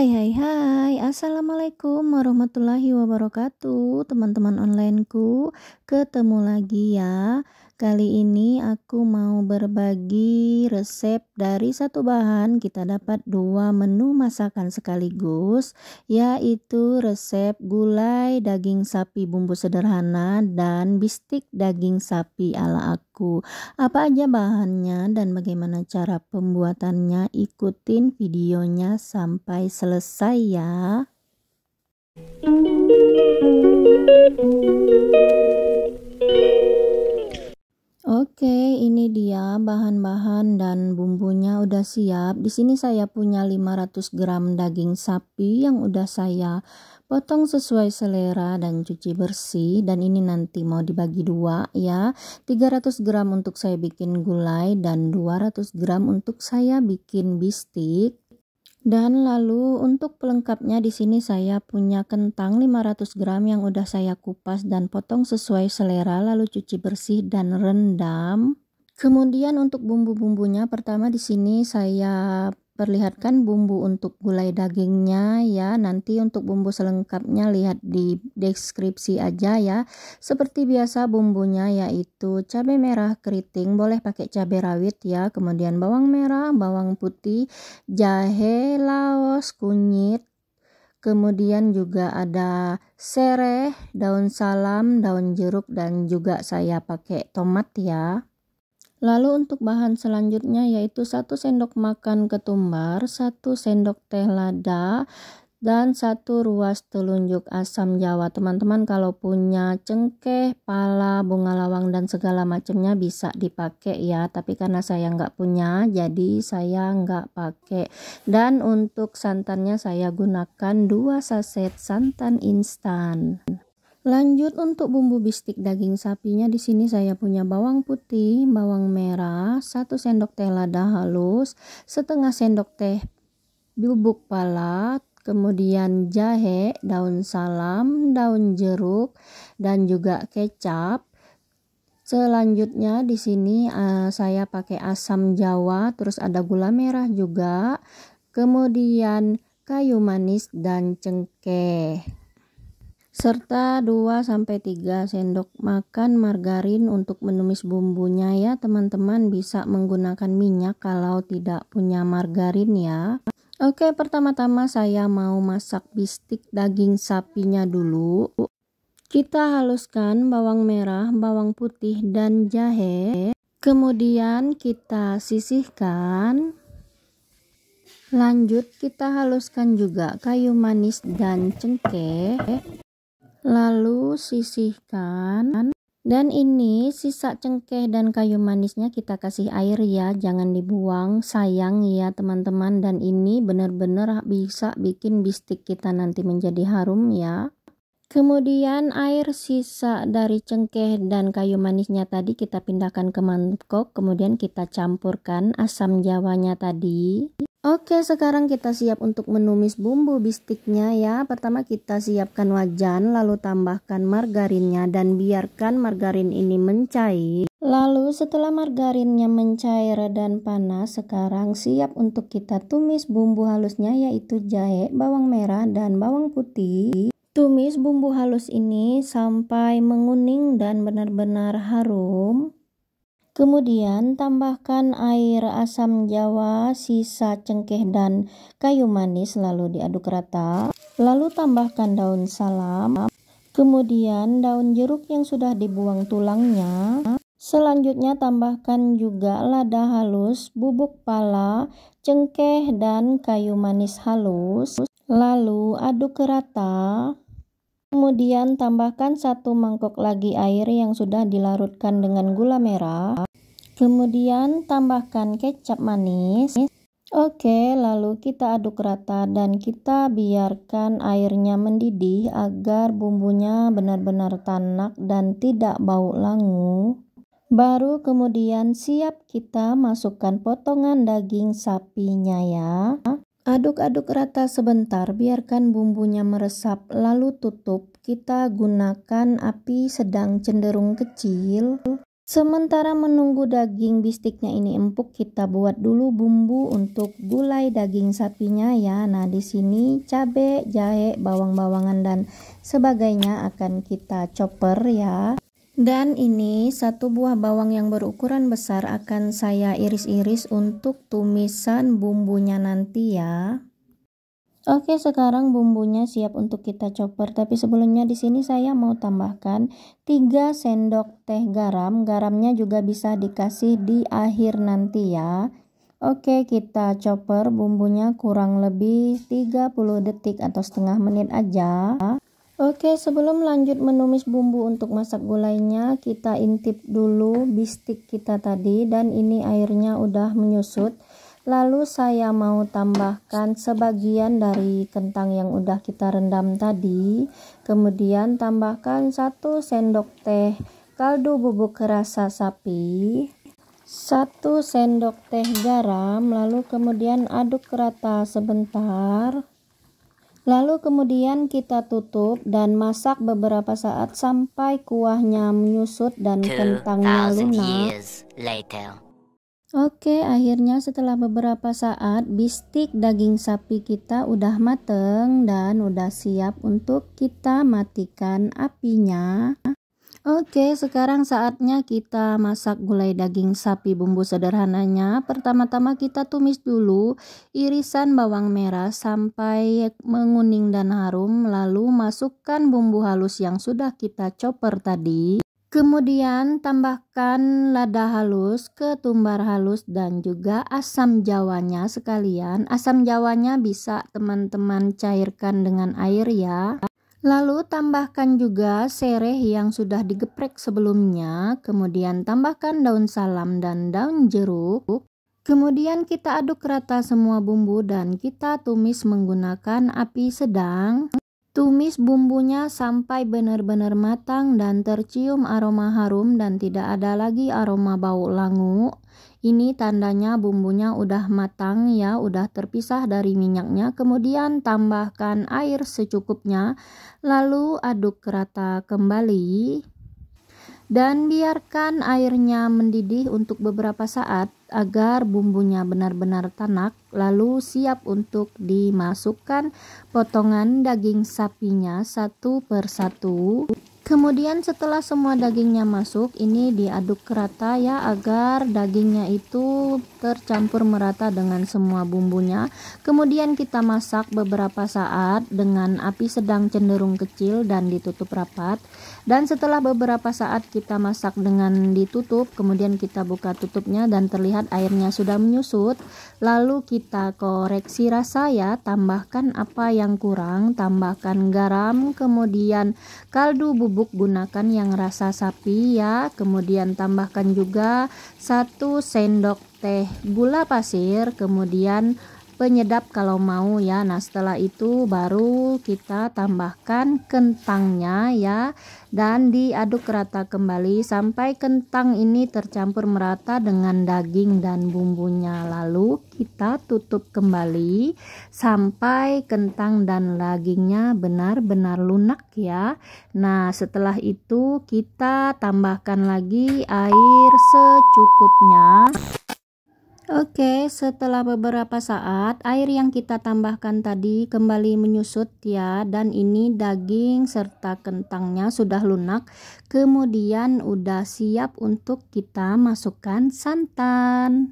Hai, Assalamualaikum warahmatullahi wabarakatuh, teman-teman onlineku. Ketemu lagi ya. Kali ini aku mau berbagi resep dari satu bahan. Kita dapat dua menu masakan sekaligus, yaitu resep gulai daging sapi bumbu sederhana dan bistik daging sapi ala aku. Apa aja bahannya dan bagaimana cara pembuatannya? Ikutin videonya sampai selesai ya. Oke, ini dia bahan-bahan dan bumbunya udah siap. Di sini saya punya 500 gram daging sapi yang udah saya potong sesuai selera dan cuci bersih, dan ini nanti mau dibagi dua ya. 300 gram untuk saya bikin gulai dan 200 gram untuk saya bikin bistik. Dan lalu untuk pelengkapnya di sini saya punya kentang 500 gram yang udah saya kupas dan potong sesuai selera, lalu cuci bersih dan rendam. Kemudian untuk bumbu-bumbunya, pertama di sini saya perlihatkan bumbu untuk gulai dagingnya ya. Nanti untuk bumbu selengkapnya lihat di deskripsi aja ya. Seperti biasa bumbunya yaitu cabai merah keriting, boleh pakai cabai rawit ya. Kemudian bawang merah, bawang putih, jahe, laos, kunyit. Kemudian juga ada sereh, daun salam, daun jeruk, dan juga saya pakai tomat ya. Lalu untuk bahan selanjutnya yaitu 1 sendok makan ketumbar, 1 sendok teh lada, dan 1 ruas telunjuk asam jawa. Teman-teman kalau punya cengkeh, pala, bunga lawang dan segala macamnya bisa dipakai ya, tapi karena saya nggak punya jadi saya nggak pakai. Dan untuk santannya saya gunakan 2 saset santan instan. Lanjut untuk bumbu bistik daging sapinya, di sini saya punya bawang putih, bawang merah, 1 sendok teh lada halus, setengah sendok teh bubuk pala, kemudian jahe, daun salam, daun jeruk, dan juga kecap. Selanjutnya di sini saya pakai asam jawa, terus ada gula merah juga, kemudian kayu manis dan cengkeh, serta 2-3 sendok makan margarin untuk menumis bumbunya ya. Teman-teman bisa menggunakan minyak kalau tidak punya margarin ya. Oke, pertama-tama saya mau masak bistik daging sapinya dulu. Kita haluskan bawang merah, bawang putih, dan jahe. Kemudian kita sisihkan. Lanjut kita haluskan juga kayu manis dan cengkeh. Lalu sisihkan, dan ini sisa cengkeh dan kayu manisnya kita kasih air ya, jangan dibuang, sayang ya teman-teman. Dan ini benar-benar bisa bikin bistik kita nanti menjadi harum ya. Kemudian air sisa dari cengkeh dan kayu manisnya tadi kita pindahkan ke mangkok, kemudian kita campurkan asam jawanya tadi. Oke, sekarang kita siap untuk menumis bumbu bistiknya ya. Pertama kita siapkan wajan, lalu tambahkan margarinnya dan biarkan margarin ini mencair. Lalu setelah margarinnya mencair dan panas, sekarang siap untuk kita tumis bumbu halusnya yaitu jahe, bawang merah, dan bawang putih. Tumis bumbu halus ini sampai menguning dan benar-benar harum. Kemudian tambahkan air asam jawa, sisa cengkeh dan kayu manis, lalu diaduk rata. Lalu tambahkan daun salam, kemudian daun jeruk yang sudah dibuang tulangnya. Selanjutnya tambahkan juga lada halus, bubuk pala, cengkeh dan kayu manis halus. Lalu aduk rata. Kemudian tambahkan 1 mangkok lagi air yang sudah dilarutkan dengan gula merah. Kemudian tambahkan kecap manis. Oke, lalu kita aduk rata dan kita biarkan airnya mendidih agar bumbunya benar-benar tanak dan tidak bau langu. Baru kemudian siap kita masukkan potongan daging sapinya ya. Aduk-aduk rata sebentar, biarkan bumbunya meresap, lalu tutup. Kita gunakan api sedang cenderung kecil. Sementara menunggu daging bistiknya ini empuk, kita buat dulu bumbu untuk gulai daging sapinya ya. Nah, di sini cabai, jahe, bawang-bawangan dan sebagainya akan kita chopper ya. Dan ini satu buah bawang yang berukuran besar akan saya iris-iris untuk tumisan bumbunya nanti ya. Oke, sekarang bumbunya siap untuk kita chopper, tapi sebelumnya di sini saya mau tambahkan 3 sendok teh garam. Garamnya juga bisa dikasih di akhir nanti ya. Oke, kita chopper bumbunya kurang lebih 30 detik atau setengah menit aja. Oke, sebelum lanjut menumis bumbu untuk masak gulainya, kita intip dulu bistik kita tadi dan ini airnya udah menyusut. Lalu saya mau tambahkan sebagian dari kentang yang udah kita rendam tadi. Kemudian tambahkan 1 sendok teh kaldu bubuk rasa sapi, 1 sendok teh garam, lalu kemudian aduk rata sebentar. Lalu kemudian kita tutup dan masak beberapa saat sampai kuahnya menyusut dan kentangnya lunak. Oke, akhirnya setelah beberapa saat bistik daging sapi kita udah mateng dan udah siap untuk kita matikan apinya. Oke, sekarang saatnya kita masak gulai daging sapi bumbu sederhananya. Pertama-tama kita tumis dulu irisan bawang merah sampai menguning dan harum, lalu masukkan bumbu halus yang sudah kita chopper tadi. Kemudian tambahkan lada halus, ketumbar halus dan juga asam jawanya sekalian. Asam jawanya bisa teman-teman cairkan dengan air ya. Lalu tambahkan juga sereh yang sudah digeprek sebelumnya. Kemudian tambahkan daun salam dan daun jeruk. Kemudian kita aduk rata semua bumbu dan kita tumis menggunakan api sedang. Tumis bumbunya sampai benar-benar matang dan tercium aroma harum dan tidak ada lagi aroma bau langu. Ini tandanya bumbunya udah matang ya, udah terpisah dari minyaknya. Kemudian tambahkan air secukupnya, lalu aduk rata kembali. Dan biarkan airnya mendidih untuk beberapa saat agar bumbunya benar-benar tanak, lalu siap untuk dimasukkan potongan daging sapinya satu persatu. Kemudian setelah semua dagingnya masuk, ini diaduk rata ya agar dagingnya itu tercampur merata dengan semua bumbunya. Kemudian kita masak beberapa saat dengan api sedang cenderung kecil dan ditutup rapat. Dan setelah beberapa saat kita masak dengan ditutup, kemudian kita buka tutupnya dan terlihat airnya sudah menyusut. Lalu kita koreksi rasa ya, tambahkan apa yang kurang, tambahkan garam, kemudian kaldu bubuk gunakan yang rasa sapi ya. Kemudian tambahkan juga 1 sendok teh gula pasir, kemudian penyedap kalau mau ya. Nah, setelah itu baru kita tambahkan kentangnya ya, dan diaduk rata kembali sampai kentang ini tercampur merata dengan daging dan bumbunya. Lalu kita tutup kembali sampai kentang dan dagingnya benar-benar lunak ya. Nah, setelah itu kita tambahkan lagi air secukupnya. Oke, setelah beberapa saat air yang kita tambahkan tadi kembali menyusut ya, dan ini daging serta kentangnya sudah lunak. Kemudian udah siap untuk kita masukkan santan.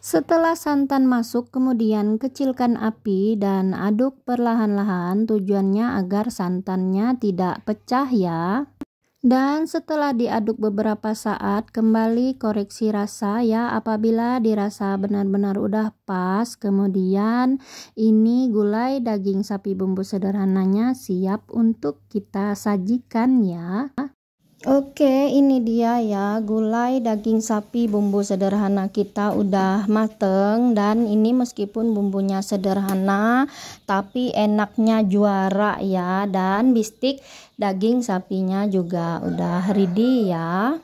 Setelah santan masuk, kemudian kecilkan api dan aduk perlahan-lahan, tujuannya agar santannya tidak pecah ya. Dan setelah diaduk beberapa saat, kembali koreksi rasa ya. Apabila dirasa benar-benar udah pas, kemudian ini gulai daging sapi bumbu sederhananya siap untuk kita sajikan ya. Oke, ini dia ya, gulai daging sapi bumbu sederhana kita udah mateng. Dan ini meskipun bumbunya sederhana tapi enaknya juara ya. Dan bistik daging sapinya juga udah ready ya.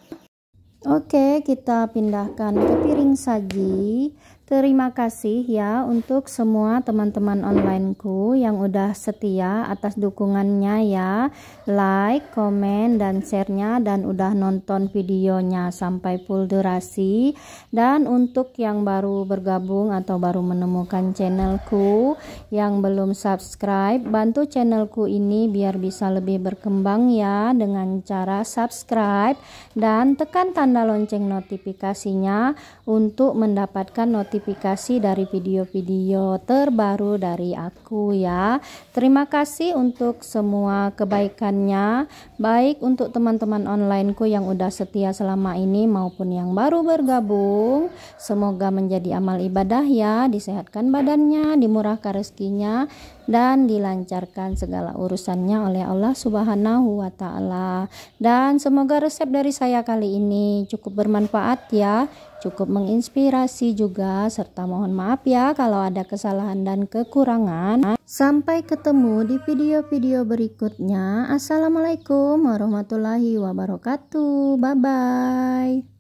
Oke, kita pindahkan ke piring saji. Terima kasih ya untuk semua teman-teman onlineku yang udah setia atas dukungannya ya, like, komen, dan share-nya, dan udah nonton videonya sampai full durasi. Dan untuk yang baru bergabung atau baru menemukan channelku yang belum subscribe, bantu channelku ini biar bisa lebih berkembang ya dengan cara subscribe dan tekan tanda lonceng notifikasinya untuk mendapatkan notifikasi dari video-video terbaru dari aku ya. Terima kasih untuk semua kebaikannya, baik untuk teman-teman onlineku yang udah setia selama ini maupun yang baru bergabung. Semoga menjadi amal ibadah ya, disehatkan badannya, dimurahkan rezekinya, dan dilancarkan segala urusannya oleh Allah Subhanahu wa Ta'ala. Dan semoga resep dari saya kali ini cukup bermanfaat ya, cukup menginspirasi juga, serta mohon maaf ya kalau ada kesalahan dan kekurangan. Sampai ketemu di video-video berikutnya. Assalamualaikum warahmatullahi wabarakatuh. Bye bye.